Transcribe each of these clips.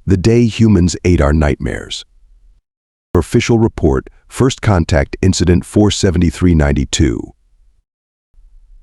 The day humans ate our nightmares. Official report, First Contact Incident 47392.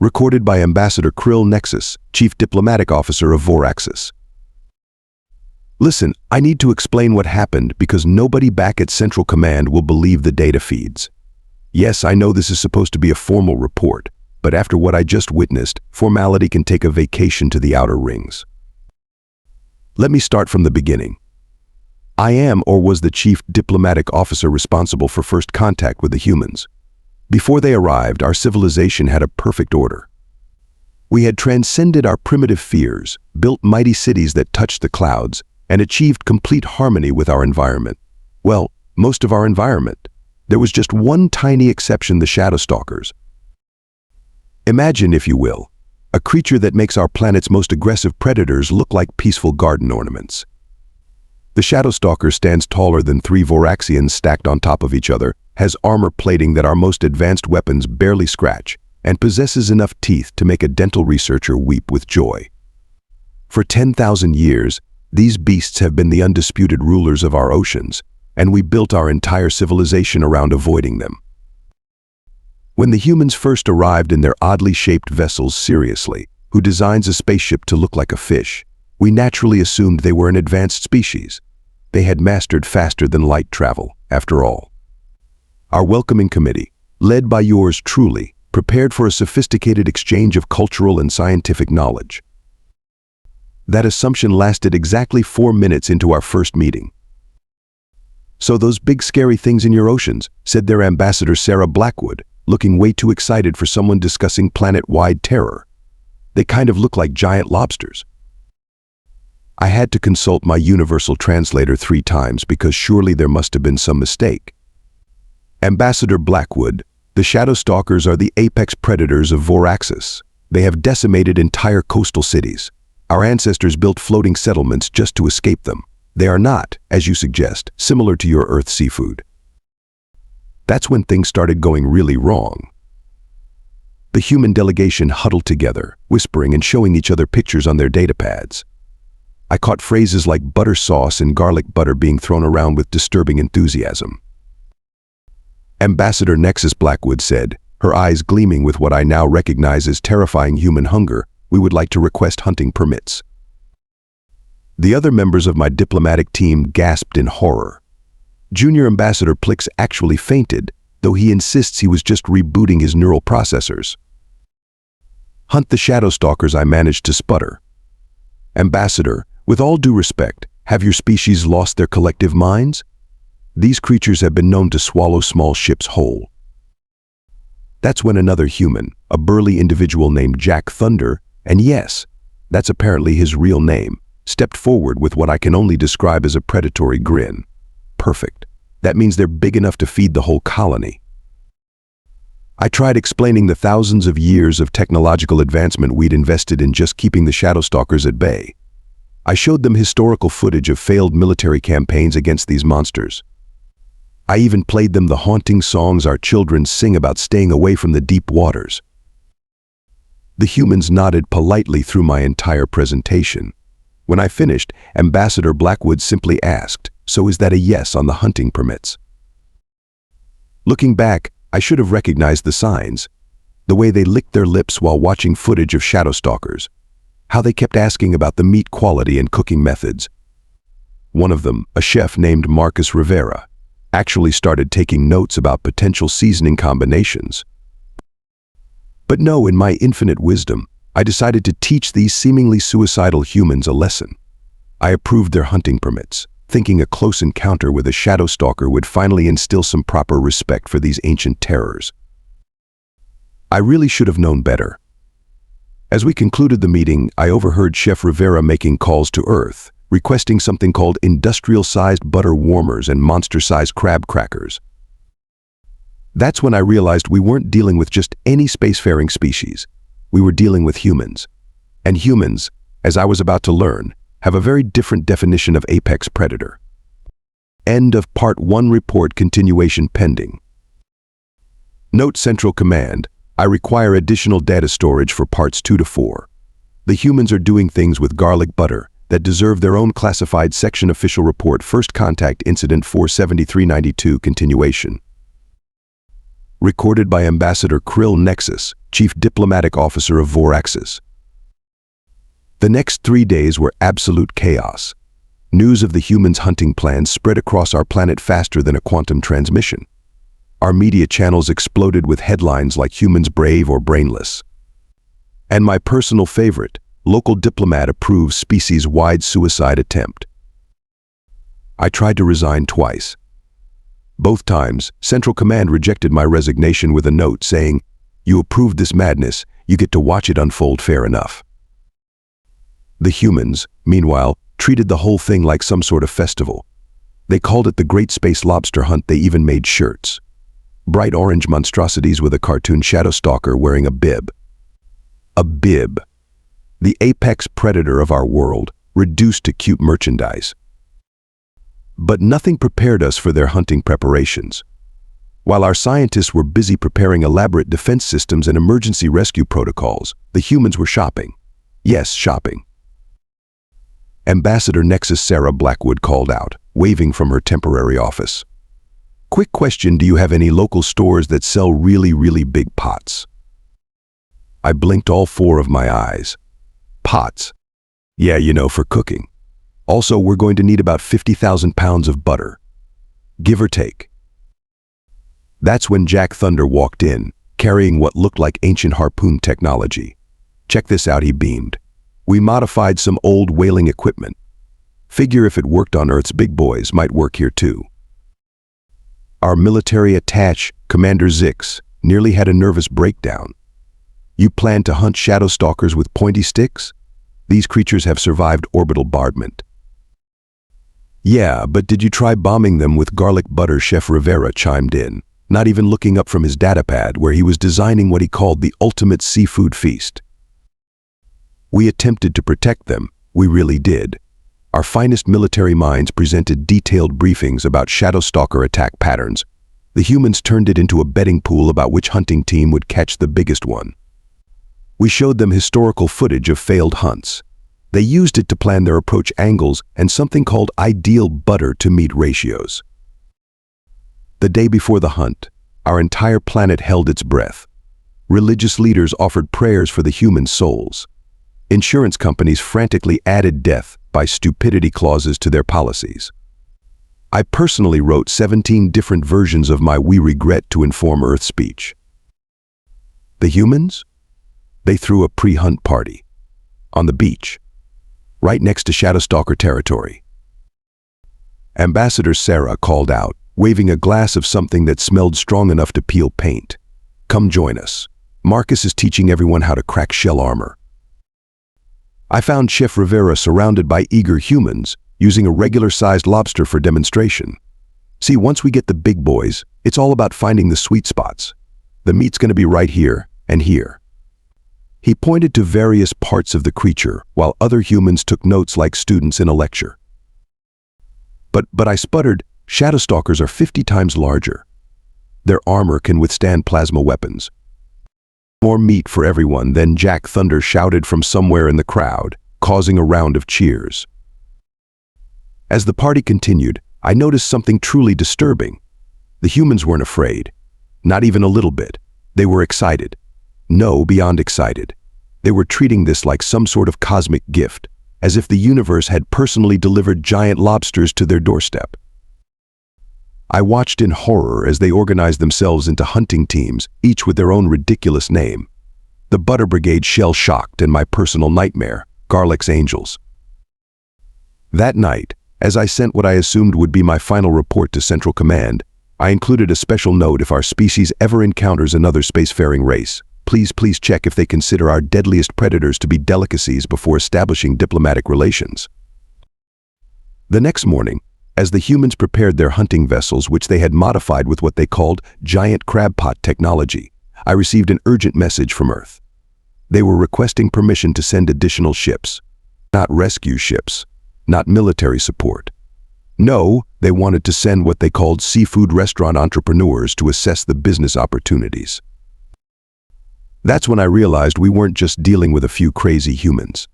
Recorded by Ambassador Krill Nexus, Chief Diplomatic Officer of Voraxians. Listen, I need to explain what happened because nobody back at Central Command will believe the data feeds. Yes, I know this is supposed to be a formal report, but after what I just witnessed, formality can take a vacation to the outer rings. Let me start from the beginning. I am or was the Chief Diplomatic Officer responsible for first contact with the humans. Before they arrived, our civilization had a perfect order. We had transcended our primitive fears, built mighty cities that touched the clouds, and achieved complete harmony with our environment. Well, most of our environment. There was just one tiny exception, the Shadowstalkers. Imagine, if you will, a creature that makes our planet's most aggressive predators look like peaceful garden ornaments. The Shadowstalker stands taller than 3 Voraxians stacked on top of each other, has armor plating that our most advanced weapons barely scratch, and possesses enough teeth to make a dental researcher weep with joy. For 10,000 years, these beasts have been the undisputed rulers of our oceans, and we built our entire civilization around avoiding them. When the humans first arrived in their oddly shaped vessels, seriously, who designs a spaceship to look like a fish, we naturally assumed they were an advanced species. They had mastered faster than light travel, after all. Our welcoming committee, led by yours truly, prepared for a sophisticated exchange of cultural and scientific knowledge. That assumption lasted exactly 4 minutes into our first meeting. "So those big scary things in your oceans," said their ambassador Sarah Blackwood, looking way too excited for someone discussing planet-wide terror. "They kind of look like giant lobsters." I had to consult my universal translator 3 times because surely there must have been some mistake. Ambassador Blackwood, the Shadowstalkers are the apex predators of Voraxians. They have decimated entire coastal cities. Our ancestors built floating settlements just to escape them. They are not, as you suggest, similar to your Earth seafood. That's when things started going really wrong. The human delegation huddled together, whispering and showing each other pictures on their datapads. I caught phrases like butter sauce and garlic butter being thrown around with disturbing enthusiasm. Ambassador Nexus Blackwood said, her eyes gleaming with what I now recognize as terrifying human hunger, "We would like to request hunting permits." The other members of my diplomatic team gasped in horror. Junior Ambassador Plix actually fainted, though he insists he was just rebooting his neural processors. "Hunt the Shadowstalkers," I managed to sputter. "Ambassador, with all due respect, have your species lost their collective minds? These creatures have been known to swallow small ships whole." That's when another human, a burly individual named Jack Thunder, and yes, that's apparently his real name, stepped forward with what I can only describe as a predatory grin. Perfect. That means they're big enough to feed the whole colony. I tried explaining the thousands of years of technological advancement we'd invested in just keeping the Shadowstalkers at bay. I showed them historical footage of failed military campaigns against these monsters. I even played them the haunting songs our children sing about staying away from the deep waters. The humans nodded politely through my entire presentation. When I finished, Ambassador Blackwood simply asked, "So is that a yes on the hunting permits?" Looking back, I should have recognized the signs. The way they licked their lips while watching footage of Shadowstalkers. How they kept asking about the meat quality and cooking methods. One of them, a chef named Marcus Rivera, actually started taking notes about potential seasoning combinations. But no, in my infinite wisdom, I decided to teach these seemingly suicidal humans a lesson. I approved their hunting permits, thinking a close encounter with a Shadowstalker would finally instill some proper respect for these ancient terrors. I really should have known better. As we concluded the meeting, I overheard Chef Rivera making calls to Earth, requesting something called industrial-sized butter warmers and monster-sized crab crackers. That's when I realized we weren't dealing with just any spacefaring species. We were dealing with humans. And humans, as I was about to learn, have a very different definition of apex predator. End of Part 1 report, continuation pending. Note Central Command, I require additional data storage for parts 2 to 4. The humans are doing things with garlic butter, that deserve their own classified section official report. First Contact Incident 47392 continuation. Recorded by Ambassador Krill Nexus, Chief Diplomatic Officer of Voraxians. The next 3 days were absolute chaos. News of the humans' hunting plans spread across our planet faster than a quantum transmission. Our media channels exploded with headlines like "Humans brave or brainless." And my personal favorite, local diplomat approves species-wide suicide attempt. I tried to resign twice. Both times, Central Command rejected my resignation with a note saying, "You approved this madness, you get to watch it unfold, fair enough." The humans, meanwhile, treated the whole thing like some sort of festival. They called it the Great Space Lobster Hunt. They even made shirts. Bright orange monstrosities with a cartoon Shadowstalker wearing a bib. A bib. The apex predator of our world, reduced to cute merchandise. But nothing prepared us for their hunting preparations. While our scientists were busy preparing elaborate defense systems and emergency rescue protocols, the humans were shopping. Yes, shopping. Ambassador Nexus Sarah Blackwood called out, waving from her temporary office. "Quick question, do you have any local stores that sell really big pots?" I blinked all 4 of my eyes. Pots. Yeah, for cooking. Also, we're going to need about 50,000 pounds of butter. Give or take. That's when Jack Thunder walked in, carrying what looked like ancient harpoon technology. "Check this out," he beamed. "We modified some old whaling equipment. Figure if it worked on Earth's big boys, might work here too." Our military attaché, Commander Zix, nearly had a nervous breakdown. "You plan to hunt Shadowstalkers with pointy sticks? These creatures have survived orbital bombardment." "Yeah, but did you try bombing them with garlic butter?" Chef Rivera chimed in, not even looking up from his datapad where he was designing what he called the ultimate seafood feast. "We attempted to protect them, we really did. Our finest military minds presented detailed briefings about Shadowstalker attack patterns. The humans turned it into a betting pool about which hunting team would catch the biggest one. We showed them historical footage of failed hunts. They used it to plan their approach angles and something called ideal butter to meat ratios. The day before the hunt, our entire planet held its breath. Religious leaders offered prayers for the human souls. Insurance companies frantically added death by stupidity clauses to their policies. I personally wrote 17 different versions of my "we regret to inform Earth" speech. The humans? They threw a pre-hunt party. On the beach. Right next to Shadowstalker territory. Ambassador Sarah called out, waving a glass of something that smelled strong enough to peel paint. "Come join us. Marcus is teaching everyone how to crack shell armor." I found Chef Rivera surrounded by eager humans, using a regular-sized lobster for demonstration. See, once we get the big boys, it's all about finding the sweet spots. The meat's going to be right here and here. He pointed to various parts of the creature, while other humans took notes like students in a lecture. But I sputtered, "Shadowstalkers are 50 times larger. Their armor can withstand plasma weapons." "More meat for everyone," then Jack Thunder shouted from somewhere in the crowd, causing a round of cheers. As the party continued, I noticed something truly disturbing. The humans weren't afraid. Not even a little bit. They were excited. No, beyond excited. They were treating this like some sort of cosmic gift, as if the universe had personally delivered giant lobsters to their doorstep. I watched in horror as they organized themselves into hunting teams, each with their own ridiculous name. The Butter Brigade shell-shocked, and my personal nightmare, Garlic's Angels. That night, as I sent what I assumed would be my final report to Central Command, I included a special note: if our species ever encounters another spacefaring race, please check if they consider our deadliest predators to be delicacies before establishing diplomatic relations. The next morning, as the humans prepared their hunting vessels, which they had modified with what they called giant crab pot technology, I received an urgent message from Earth. They were requesting permission to send additional ships. Not rescue ships, not military support. No, they wanted to send what they called seafood restaurant entrepreneurs to assess the business opportunities. That's when I realized we weren't just dealing with a few crazy humans.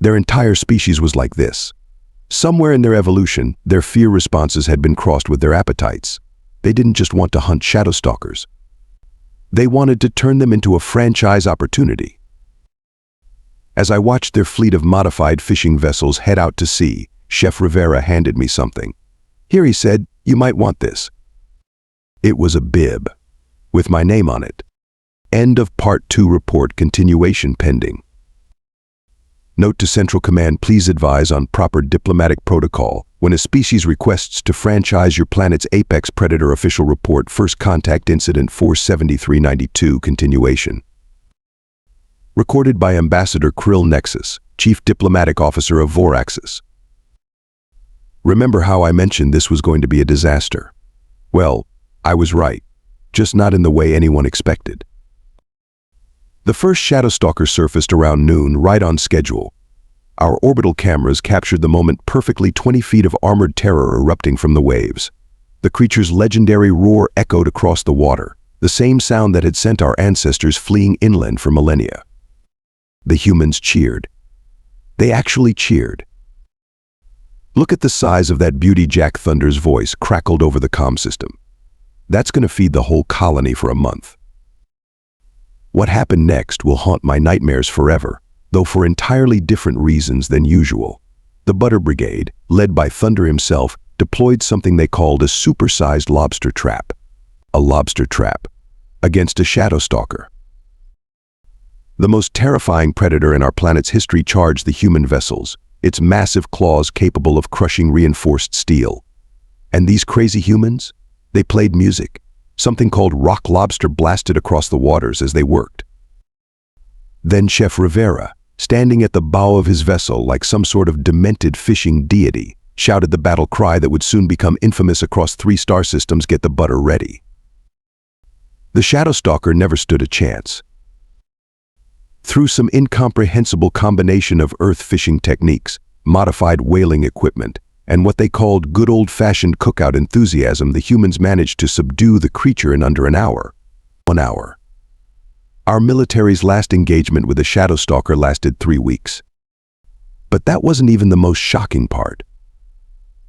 Their entire species was like this. Somewhere in their evolution, their fear responses had been crossed with their appetites. They didn't just want to hunt Shadowstalkers. They wanted to turn them into a franchise opportunity. As I watched their fleet of modified fishing vessels head out to sea, Chef Rivera handed me something. Here, he said, you might want this. It was a bib, with my name on it. End of Part 2 report, continuation pending. Note to Central Command, please advise on proper diplomatic protocol when a species requests to franchise your planet's apex predator. Official report, first contact incident 47392, continuation. Recorded by Ambassador Krill Nexus, Chief Diplomatic Officer of Voraxians. Remember how I mentioned this was going to be a disaster? Well, I was right, just not in the way anyone expected. The first Shadowstalker surfaced around noon, right on schedule. Our orbital cameras captured the moment perfectly, 20 feet of armored terror erupting from the waves. The creature's legendary roar echoed across the water, the same sound that had sent our ancestors fleeing inland for millennia. The humans cheered. They actually cheered. Look at the size of that beauty, Jack Thunder's voice crackled over the comm system. That's going to feed the whole colony for a month. What happened next will haunt my nightmares forever, though for entirely different reasons than usual. The Butter Brigade, led by Thunder himself, deployed something they called a supersized lobster trap. A lobster trap against a Shadowstalker. The most terrifying predator in our planet's history charged the human vessels, its massive claws capable of crushing reinforced steel. And these crazy humans? They played music. Something called rock lobster blasted across the waters as they worked. Then Chef Rivera, standing at the bow of his vessel like some sort of demented fishing deity, shouted the battle cry that would soon become infamous across 3 star systems: get the butter ready. The Shadowstalker never stood a chance. Through some incomprehensible combination of earth fishing techniques, modified whaling equipment, and what they called good old-fashioned cookout enthusiasm, the humans managed to subdue the creature in under an hour. 1 hour. Our military's last engagement with the Shadowstalker lasted 3 weeks. But that wasn't even the most shocking part.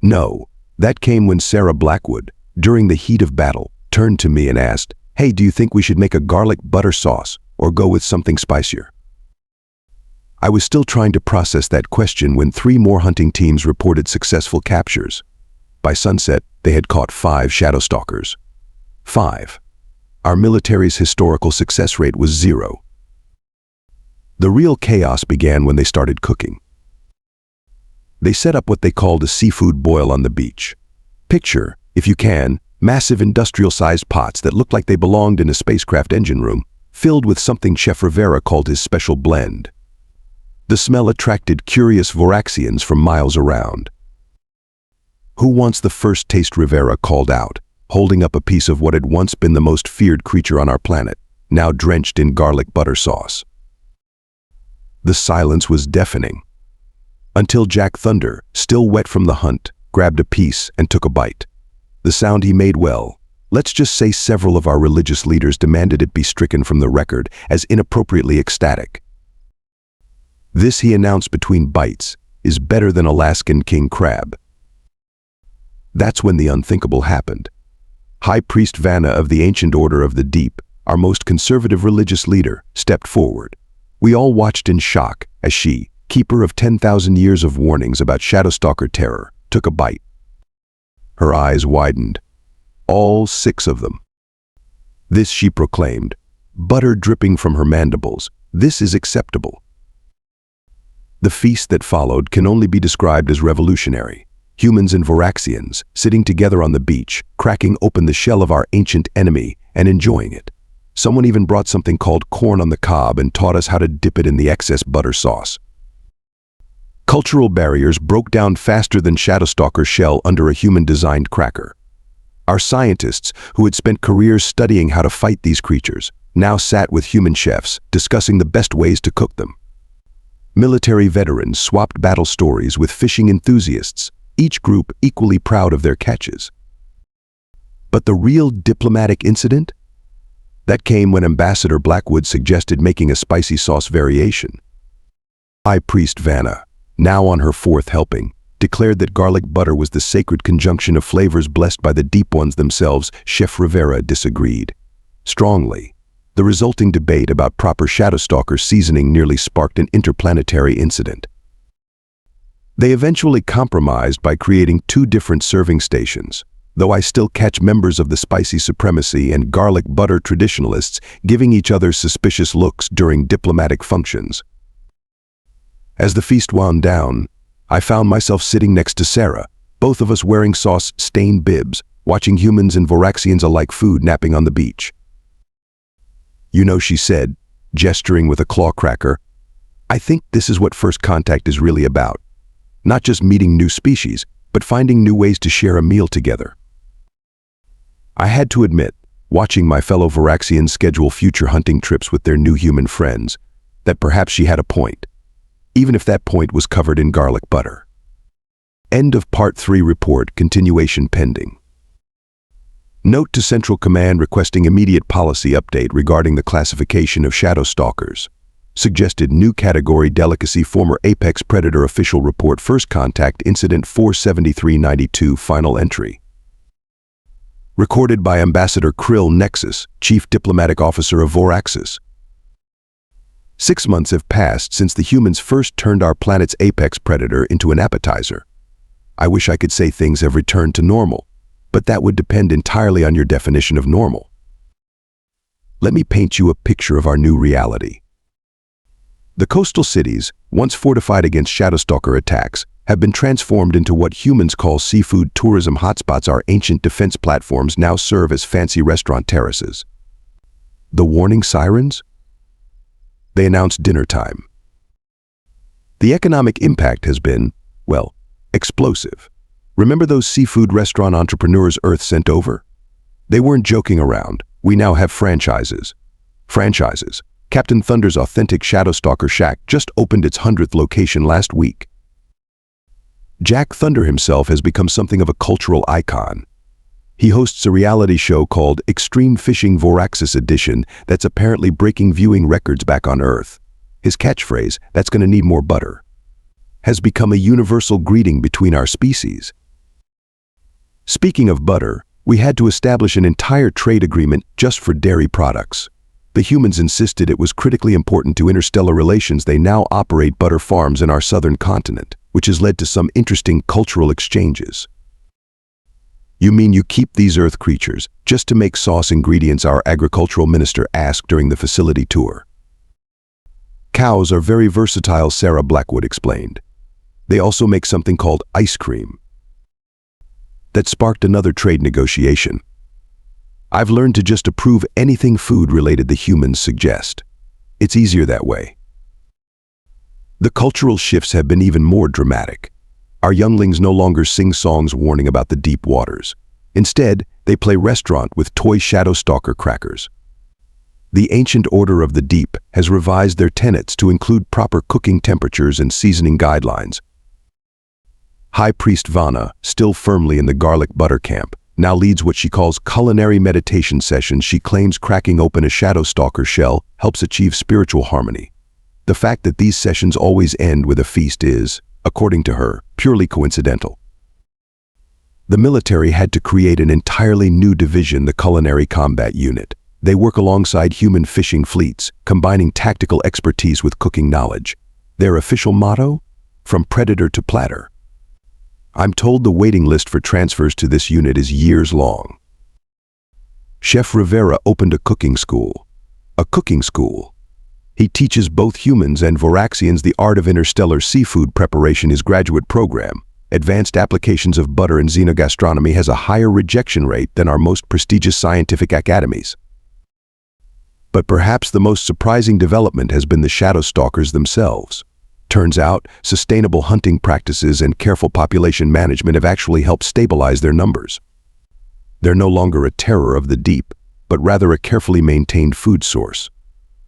No, that came when Sarah Blackwood, during the heat of battle, turned to me and asked, "Hey, do you think we should make a garlic butter sauce or go with something spicier?" I was still trying to process that question when 3 more hunting teams reported successful captures. By sunset, they had caught 5 Shadowstalkers. 5. Our military's historical success rate was 0. The real chaos began when they started cooking. They set up what they called a seafood boil on the beach. Picture, if you can, massive industrial-sized pots that looked like they belonged in a spacecraft engine room, filled with something Chef Rivera called his special blend. The smell attracted curious Voraxians from miles around. "Who wants the first taste?" Rivera called out, holding up a piece of what had once been the most feared creature on our planet, now drenched in garlic butter sauce. The silence was deafening, until Jack Thunder, still wet from the hunt, grabbed a piece and took a bite. The sound he made, well, let's just say several of our religious leaders demanded it be stricken from the record as inappropriately ecstatic. This, he announced between bites, is better than Alaskan king crab. That's when the unthinkable happened. High Priest Vanna of the Ancient Order of the Deep, our most conservative religious leader, stepped forward. We all watched in shock as she, keeper of 10,000 years of warnings about Shadowstalker terror, took a bite. Her eyes widened. All 6 of them. This, she proclaimed, butter dripping from her mandibles. This is acceptable. The feast that followed can only be described as revolutionary. Humans and Voraxians sitting together on the beach, cracking open the shell of our ancient enemy and enjoying it. Someone even brought something called corn on the cob and taught us how to dip it in the excess butter sauce. Cultural barriers broke down faster than Shadowstalker's shell under a human-designed cracker. Our scientists, who had spent careers studying how to fight these creatures, now sat with human chefs, discussing the best ways to cook them. Military veterans swapped battle stories with fishing enthusiasts, each group equally proud of their catches. But the real diplomatic incident? That came when Ambassador Blackwood suggested making a spicy sauce variation. High Priest Vanna, now on her fourth helping, declared that garlic butter was the sacred conjunction of flavors blessed by the deep ones themselves. Chef Rivera disagreed strongly. The resulting debate about proper Shadowstalker seasoning nearly sparked an interplanetary incident. They eventually compromised by creating two different serving stations, though I still catch members of the spicy supremacy and garlic butter traditionalists giving each other suspicious looks during diplomatic functions. As the feast wound down, I found myself sitting next to Sarah, both of us wearing sauce-stained bibs, watching humans and Voraxians alike food napping on the beach. "You know," she said, gesturing with a claw cracker, "I think this is what first contact is really about. Not just meeting new species, but finding new ways to share a meal together." I had to admit, watching my fellow Voraxians schedule future hunting trips with their new human friends, that perhaps she had a point, even if that point was covered in garlic butter. End of Part 3 report, continuation pending. Note to Central Command requesting immediate policy update regarding the classification of Shadowstalkers. Suggested new category delicacy. Former Apex Predator official report. First contact incident 47392. Final entry. Recorded by Ambassador Krill Nexus, Chief Diplomatic Officer of Voraxians. 6 months have passed since the humans first turned our planet's apex predator into an appetizer. I wish I could say things have returned to normal, but that would depend entirely on your definition of normal. Let me paint you a picture of our new reality. The coastal cities, once fortified against Shadowstalker attacks, have been transformed into what humans call seafood tourism hotspots. Our ancient defense platforms now serve as fancy restaurant terraces. The warning sirens? They announce dinner time. The economic impact has been, well, explosive. Remember those seafood restaurant entrepreneurs Earth sent over? They weren't joking around. We now have franchises. Captain Thunder's authentic Shadowstalker Shack just opened its 100th location last week. Jack Thunder himself has become something of a cultural icon. He hosts a reality show called Extreme Fishing Voraxians Edition that's apparently breaking viewing records back on Earth. His catchphrase, "That's gonna need more butter," has become a universal greeting between our species. Speaking of butter, we had to establish an entire trade agreement just for dairy products. The humans insisted it was critically important to interstellar relations. They now operate butter farms in our southern continent, which has led to some interesting cultural exchanges. "You mean you keep these Earth creatures just to make sauce ingredients?" our agricultural minister asked during the facility tour. "Cows are very versatile," Sarah Blackwood explained. "They also make something called ice cream." That sparked another trade negotiation. "I've learned to just approve anything food-related the humans suggest. It's easier that way." The cultural shifts have been even more dramatic. Our younglings no longer sing songs warning about the deep waters. Instead, they play restaurant with toy Shadowstalker crackers. The Ancient Order of the Deep has revised their tenets to include proper cooking temperatures and seasoning guidelines. High Priest Vanna, still firmly in the garlic butter camp, now leads what she calls culinary meditation sessions. She claims cracking open a Shadowstalker shell helps achieve spiritual harmony. The fact that these sessions always end with a feast is, according to her, purely coincidental. The military had to create an entirely new division, the Culinary Combat Unit. They work alongside human fishing fleets, combining tactical expertise with cooking knowledge. Their official motto? From predator to platter. I'm told the waiting list for transfers to this unit is years long. Chef Rivera opened a cooking school. A cooking school. He teaches both humans and Voraxians the art of interstellar seafood preparation. His graduate program, Advanced Applications of Butter and Xenogastronomy, has a higher rejection rate than our most prestigious scientific academies. But perhaps the most surprising development has been the Shadowstalkers themselves. Turns out, sustainable hunting practices and careful population management have actually helped stabilize their numbers. They're no longer a terror of the deep, but rather a carefully maintained food source.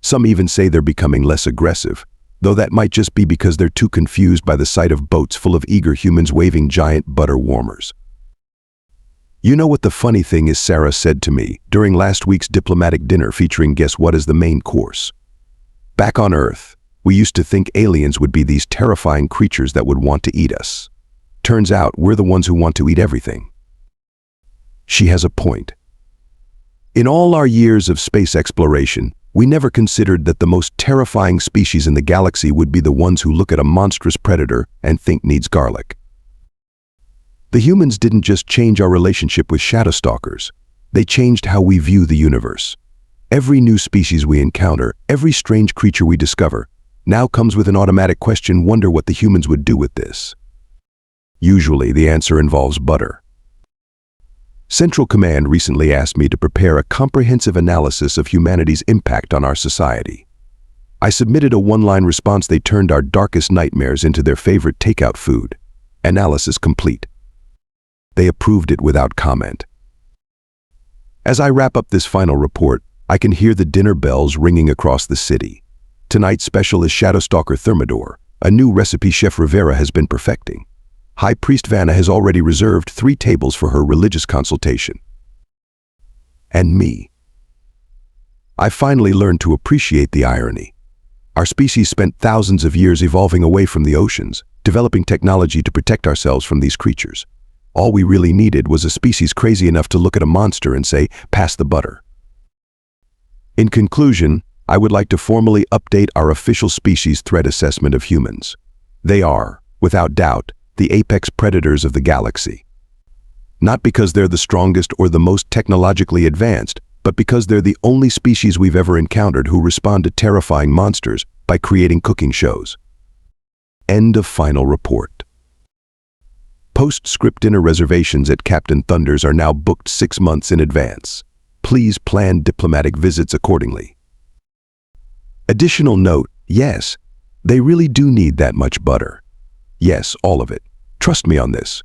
Some even say they're becoming less aggressive, though that might just be because they're too confused by the sight of boats full of eager humans waving giant butter warmers. "You know what the funny thing is?" Sarah said to me during last week's diplomatic dinner featuring guess what as the main course. "Back on Earth, We used to think aliens would be these terrifying creatures that would want to eat us. Turns out we're the ones who want to eat everything. She has a point. In all our years of space exploration, we never considered that the most terrifying species in the galaxy would be the ones who look at a monstrous predator and think needs garlic. The humans didn't just change our relationship with Shadowstalkers. They changed how we view the universe. Every new species we encounter, every strange creature we discover, now comes with an automatic question: wonder what the humans would do with this. Usually the answer involves butter. Central Command recently asked me to prepare a comprehensive analysis of humanity's impact on our society. I submitted a one-line response. They turned our darkest nightmares into their favorite takeout food. Analysis complete. They approved it without comment. As I wrap up this final report, I can hear the dinner bells ringing across the city. Tonight's special is Shadowstalker Thermidor, a new recipe Chef Rivera has been perfecting. High Priest Vanna has already reserved 3 tables for her religious consultation. And me. I finally learned to appreciate the irony. Our species spent thousands of years evolving away from the oceans, developing technology to protect ourselves from these creatures. All we really needed was a species crazy enough to look at a monster and say, "Pass the butter." In conclusion, I would like to formally update our official species threat assessment of humans. They are, without doubt, the apex predators of the galaxy. Not because they're the strongest or the most technologically advanced, but because they're the only species we've ever encountered who respond to terrifying monsters by creating cooking shows. End of final report. Post-script dinner reservations at Captain Thunder's are now booked 6 months in advance. Please plan diplomatic visits accordingly. Additional note, yes, they really do need that much butter. Yes, all of it. Trust me on this.